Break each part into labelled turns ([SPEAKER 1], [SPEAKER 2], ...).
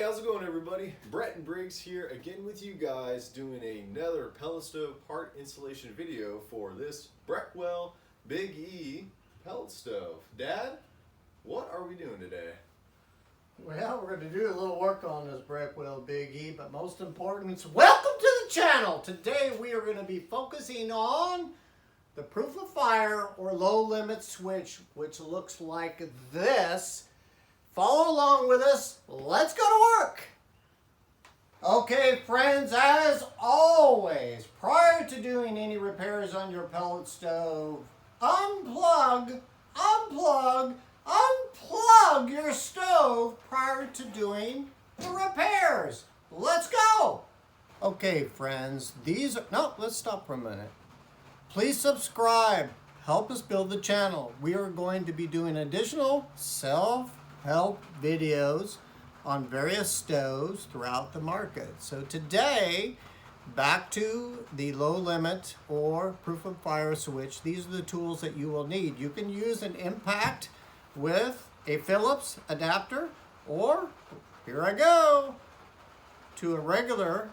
[SPEAKER 1] how's it going, everybody? Brett and Briggs here again with you guys doing another pellet stove part installation video for this Breckwell Big E pellet stove. Dad, what are we doing today?
[SPEAKER 2] Well, we're going to do a little work on this Breckwell Big E, but most important, it's welcome to the channel. Today we are going to be focusing on the proof of fire or low limit switch, which looks like this. Follow along with us. Let's go to work. Okay, friends, as always, prior to doing any repairs on your pellet stove, unplug your stove prior to doing the repairs. Let's go. Okay, friends, let's stop for a minute. Please subscribe. Help us build the channel. We are going to be doing additional self-help videos on various stoves throughout the market. So today, back to the low limit or proof of fire switch. These are the tools that you will need. You can use an impact with a Phillips adapter, or here I go, to a regular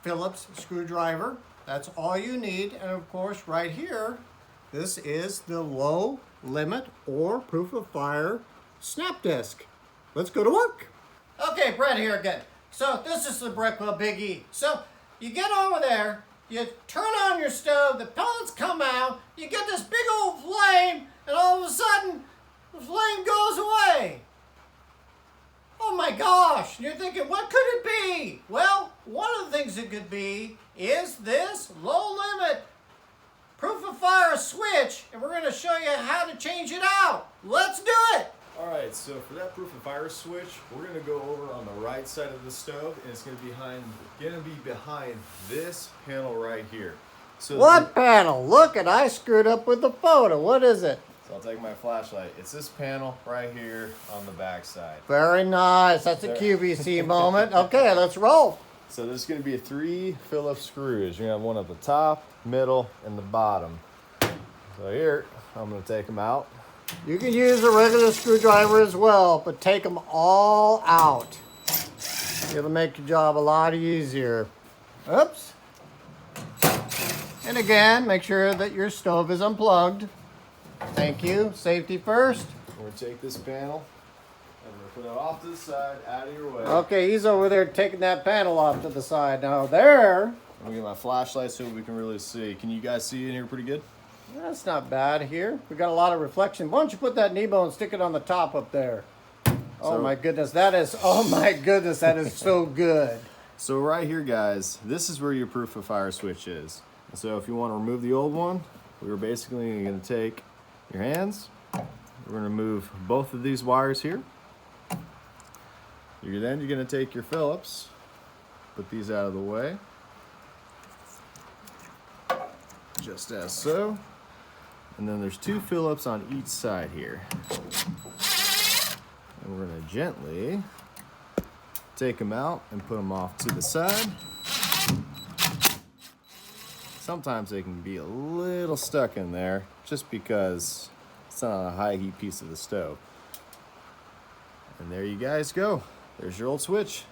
[SPEAKER 2] Phillips screwdriver. That's all you need. And of course, right here, this is the low limit or proof of fire snap disc. Let's go to work. Okay, Brett here again. So this is the Breckwell Big E. So you get over there, you turn on your stove, the pellets come out, you get this big old flame, and all of a sudden, the flame goes away. Oh my gosh, you're thinking, what could it be? Well, one of the things it could be is this low limit proof of fire switch, and we're going to show you how to change it out. Let's do it.
[SPEAKER 1] Alright, so for that proof of fire switch, we're going to go over on the right side of the stove, and it's going to be behind this panel right here. So
[SPEAKER 2] what panel? Look, I screwed up with the photo. What is it?
[SPEAKER 1] So I'll take my flashlight. It's this panel right here on the back side.
[SPEAKER 2] Very nice. That's a QVC moment. Okay, let's roll.
[SPEAKER 1] So there's going to be 3 Phillips screws. You're going to have one at the top, middle, and the bottom. So here, I'm going to take them out.
[SPEAKER 2] You can use a regular screwdriver as well, but take them all out. It'll make your job a lot easier. Oops. And again, make sure that your stove is unplugged. Thank you. Safety first.
[SPEAKER 1] We're going to take this panel and we're going to put it off to the side, out of your way.
[SPEAKER 2] Okay, he's over there taking that panel off to the side. Now there.
[SPEAKER 1] I'm going to get my flashlight so we can really see. Can you guys see in here pretty good?
[SPEAKER 2] That's not bad here. We got a lot of reflection. Why don't you put that knee bone and stick it on the top up there? Oh my goodness, that is so good.
[SPEAKER 1] So right here, guys, this is where your proof of fire switch is. So if you want to remove the old one, we're basically going to take your hands. We're going to move both of these wires here. You're going to take your Phillips, put these out of the way, just as so. And then there's 2 Phillips on each side here. And we're going to gently take them out and put them off to the side. Sometimes they can be a little stuck in there just because it's not on a high heat piece of the stove. And there you guys go. There's your old switch.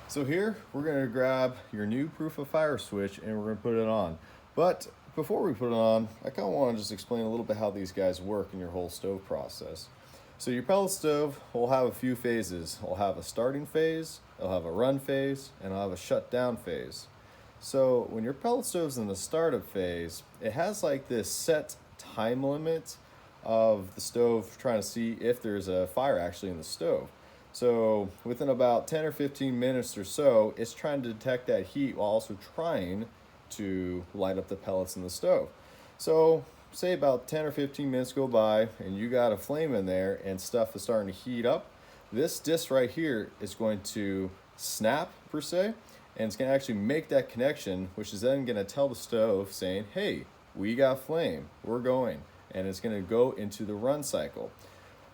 [SPEAKER 1] So here we're going to grab your new proof of fire switch and we're going to put it on. But before we put it on, I kind of want to just explain a little bit how these guys work in your whole stove process. So your pellet stove will have a few phases. It'll have a starting phase, it'll have a run phase, and it'll have a shutdown phase. So when your pellet stove's in the startup phase, it has like this set time limit of the stove trying to see if there's a fire actually in the stove. So within about 10 or 15 minutes or so, it's trying to detect that heat while also trying to light up the pellets in the stove. So say about 10 or 15 minutes go by and you got a flame in there and stuff is starting to heat up. This disc right here is going to snap per se, and it's going to actually make that connection, which is then going to tell the stove saying, hey, we got flame, we're going, and it's going to go into the run cycle.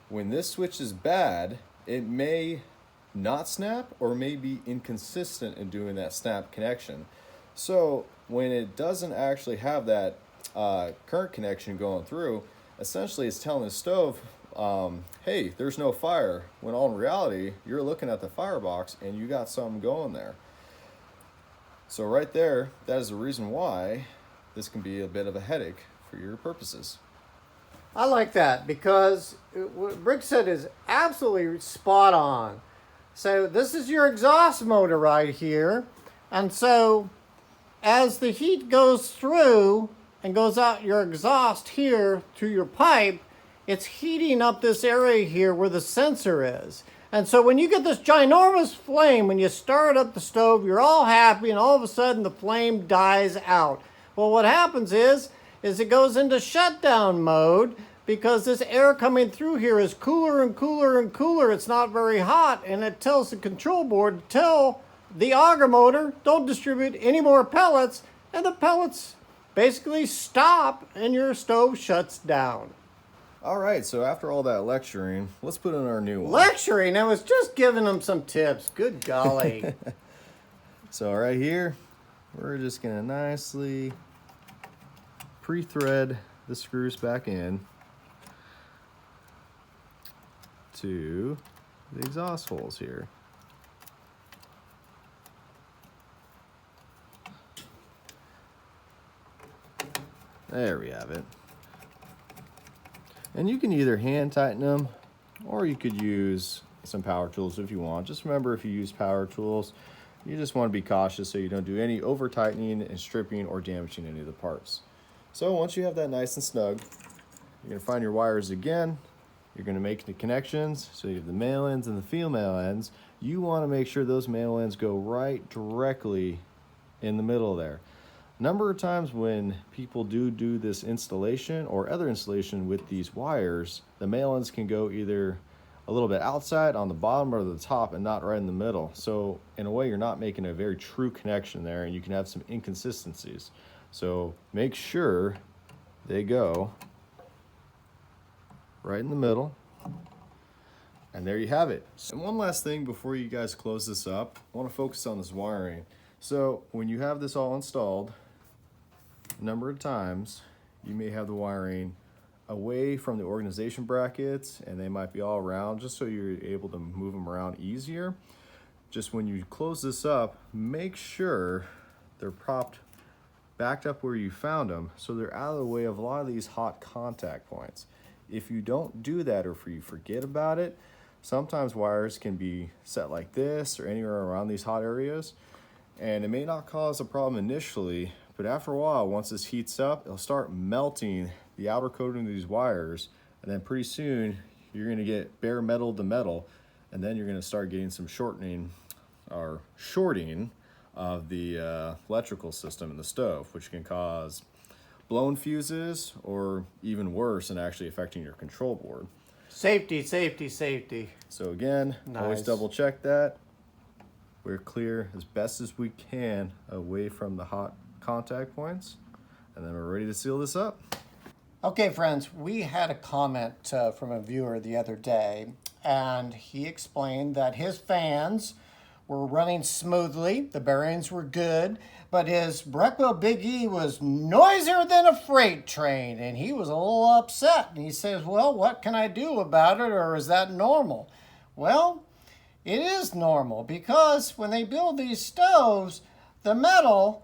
[SPEAKER 1] When this switch is bad, it may not snap or may be inconsistent in doing that snap connection. So when it doesn't actually have that current connection going through, essentially it's telling the stove, hey, there's no fire, when all in reality, you're looking at the firebox and you got something going there. So right there, that is the reason why this can be a bit of a headache for your purposes.
[SPEAKER 2] I like that because what Brick said is absolutely spot on. So this is your exhaust motor right here. And so as the heat goes through and goes out your exhaust here to your pipe, it's heating up this area here where the sensor is. And so when you get this ginormous flame, when you start up the stove, you're all happy and all of a sudden the flame dies out. Well, what happens is it goes into shutdown mode because this air coming through here is cooler and cooler and cooler. It's not very hot, and it tells the control board to tell the auger motor, don't distribute any more pellets, and the pellets basically stop and your stove shuts down.
[SPEAKER 1] All right, so after all that lecturing, let's put in our new one.
[SPEAKER 2] Lecturing? I was just giving them some tips. Good golly.
[SPEAKER 1] So right here, we're just gonna nicely pre-thread the screws back in to the exhaust holes here. There we have it. And you can either hand tighten them or you could use some power tools if you want. Just remember, if you use power tools, you just want to be cautious so you don't do any over tightening and stripping or damaging any of the parts. So once you have that nice and snug, you're going to find your wires again. You're going to make the connections. So you have the male ends and the female ends. You want to make sure those male ends go right directly in the middle there. Number of times when people do this installation or other installation with these wires, the male ends can go either a little bit outside on the bottom or the top and not right in the middle. So in a way, you're not making a very true connection there, and you can have some inconsistencies. So make sure they go right in the middle. And there you have it. And one last thing before you guys close this up, I want to focus on this wiring. So when you have this all installed, a number of times you may have the wiring away from the organization brackets, and they might be all around, just so you're able to move them around easier. Just when you close this up, make sure they're backed up where you found them, so they're out of the way of a lot of these hot contact points. If you don't do that, or if you forget about it, sometimes wires can be set like this or anywhere around these hot areas, and it may not cause a problem initially, but after a while, once this heats up, it'll start melting the outer coating of these wires, and then pretty soon you're going to get bare metal to metal, and then you're going to start getting some shorting of the electrical system in the stove, which can cause blown fuses or even worse, and actually affecting your control board.
[SPEAKER 2] Safety, safety, safety.
[SPEAKER 1] So again, always double check that. We're clear as best as we can away from the hot contact points, and then we're ready to seal this up.
[SPEAKER 2] Okay, friends, we had a comment from a viewer the other day, and he explained that his fans were running smoothly, the bearings were good, but his Breckwell Big E was noisier than a freight train, and he was a little upset. And he says, well, what can I do about it, or is that normal? Well, it is normal, because when they build these stoves, the metal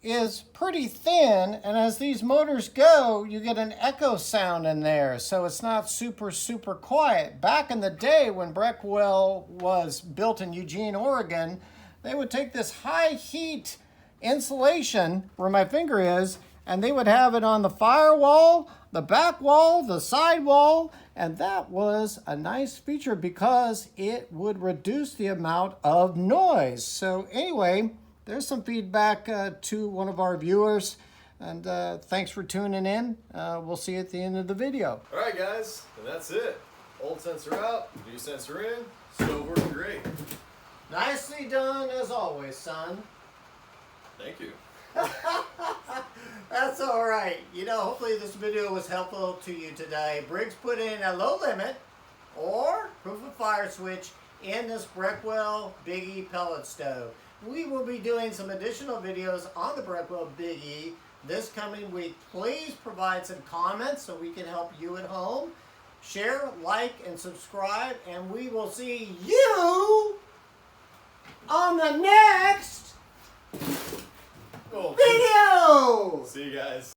[SPEAKER 2] is pretty thin, and as these motors go, you get an echo sound in there, so it's not super quiet. Back in the day when Breckwell was built in Eugene, Oregon, they would take this high heat insulation where my finger is, and they would have it on the firewall, the back wall, the side wall, and that was a nice feature because it would reduce the amount of noise. So anyway, there's some feedback to one of our viewers, and thanks for tuning in. We'll see you at the end of the video.
[SPEAKER 1] All right, guys, and that's it. Old sensor out, new sensor in, stove working great.
[SPEAKER 2] Nicely done, as always, son.
[SPEAKER 1] Thank you.
[SPEAKER 2] That's all right. You know, hopefully this video was helpful to you today. Briggs put in a low limit or proof of fire switch in this Breckwell Big E pellet stove. We will be doing some additional videos on the Breckwell Big E this coming week. Please provide some comments so we can help you at home. Share, like, and subscribe, and we will see you on the next video.
[SPEAKER 1] See you guys.